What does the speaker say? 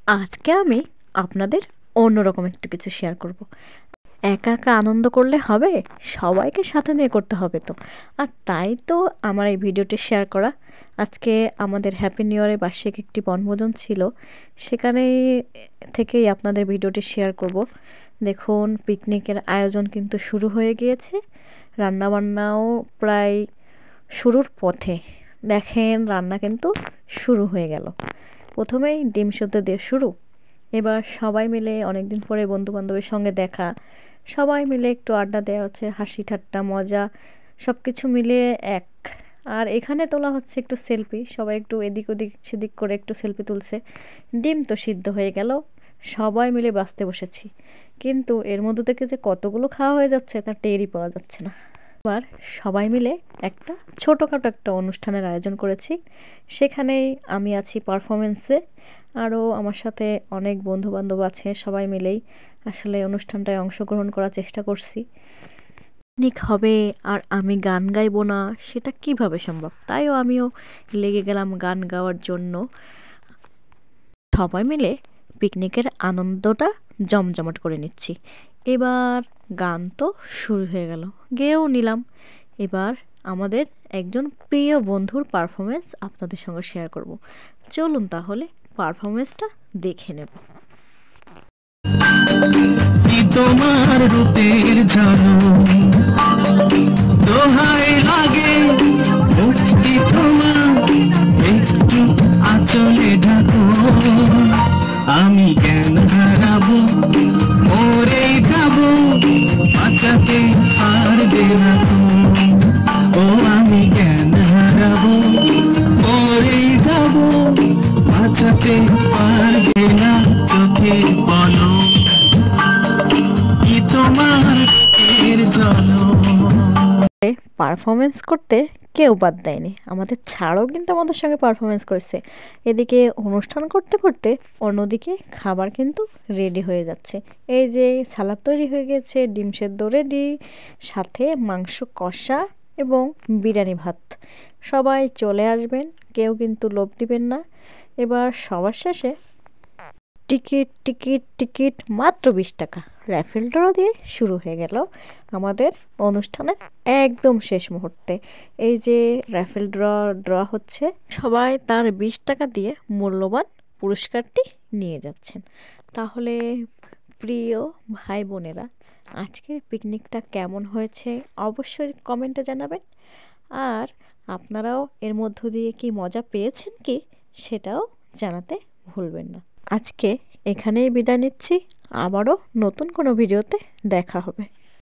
আজকে আমি আপনাদের অন্যরকম একটু কিছু শেয়ার করব। একা একা আনন্দ করলে হবে, সবাইকে সাথে নিয়ে করতে হবে তো। আর তাই তো আমার এই ভিডিওটি শেয়ার করা। আজকে আমাদের হ্যাপি নিউ ইয়ারের বার্ষিক একটি বনভোজন ছিল, সেখানে থেকেই আপনাদের ভিডিওটি শেয়ার করব। দেখুন, পিকনিকের আয়োজন কিন্তু শুরু হয়ে গিয়েছে, রান্নাবান্নাও প্রায় শুরুর পথে। দেখেন, রান্না কিন্তু শুরু হয়ে গেল। প্রথমেই ডিম সেদ্ধ দিয়ে শুরু। এবার সবাই মিলে, অনেকদিন পরে বন্ধুবান্ধবের সঙ্গে দেখা, সবাই মিলে একটু আড্ডা দেওয়া হচ্ছে, হাসি ঠাট্টা মজা সব কিছু মিলিয়ে এক। আর এখানে তোলা হচ্ছে একটু সেলফি, সবাই একটু এদিক ওদিক সেদিক করে একটু সেলফি তুলছে। ডিম তো সিদ্ধ হয়ে গেল, সবাই মিলে বাঁচতে বসেছি, কিন্তু এর মধ্যে থেকে যে কতগুলো খাওয়া হয়ে যাচ্ছে তার টেরই পাওয়া যাচ্ছে না। এবার সবাই মিলে একটা ছোটোখাটো একটা অনুষ্ঠানের আয়োজন করেছি, সেখানেই আমি আছি পারফরমেন্সে। আরও আমার সাথে অনেক বন্ধুবান্ধব আছে, সবাই মিলেই আসলে অনুষ্ঠানটায় অংশগ্রহণ করার চেষ্টা করছি। পিকনিক হবে আর আমি গান গাইবো না, সেটা কিভাবে সম্ভব? তাইও আমিও লেগে গেলাম গান গাওয়ার জন্য। সবাই মিলে পিকনিকের আনন্দটা জমজমাট করে নিচ্ছি। এবার গান তো শুরু হয়ে গেল, গেয়েও নিলাম। এবার আমাদের একজন প্রিয় বন্ধুর পারফরমেন্স আপনাদের সঙ্গে শেয়ার করব। চলুন তাহলে পারফরমেন্সটা দেখে নেব। তোমার রূপের জানো দোহাই লাগে, মুক্তি তোমার একটু আঁচলে ঢাকো, আমি জ্ঞান হারাবো, মরে যাবো, বাঁচাতে পারবে না তো। ও আমি জ্ঞান হারাবো, মরে যাবো, বাঁচাতে পারবে না চোখে বলো কি তোমার এর জন্য। পারফরমেন্স করতে কেউ বাদ দেয়নি, আমাদের ছাড়ও কিন্তু আমাদের সঙ্গে পারফরমেন্স করেছে। এদিকে অনুষ্ঠান করতে করতে অন্যদিকে খাবার কিন্তু রেডি হয়ে যাচ্ছে। এই যে সালাদ তৈরি হয়ে গেছে, ডিম সেদ্ধ রেডি, সাথে মাংস কষা এবং বিরিয়ানি ভাত। সবাই চলে আসবেন, কেউ কিন্তু লোভ দিবেন না। এবার সবার শেষে টিকিট টিকিট টিকিট মাত্র 20 টাকা, র্যাফেল ড্র দিয়ে শুরু হয়ে গেল আমাদের অনুষ্ঠানের একদম শেষ মুহূর্তে। এই যে র্যাফেল ড্র হচ্ছে, সবাই তার 20 টাকা দিয়ে মূল্যবান পুরস্কারটি নিয়ে যাচ্ছেন। তাহলে প্রিয় ভাই বোনেরা, আজকের পিকনিকটা কেমন হয়েছে অবশ্যই কমেন্টে জানাবেন। আর আপনারাও এর মধ্য দিয়ে কি মজা পেয়েছেন কি, সেটাও জানাতে ভুলবেন না। আজকে এখানেই বিদায় নিচ্ছি, আবারও নতুন কোনো ভিডিওতে দেখা হবে।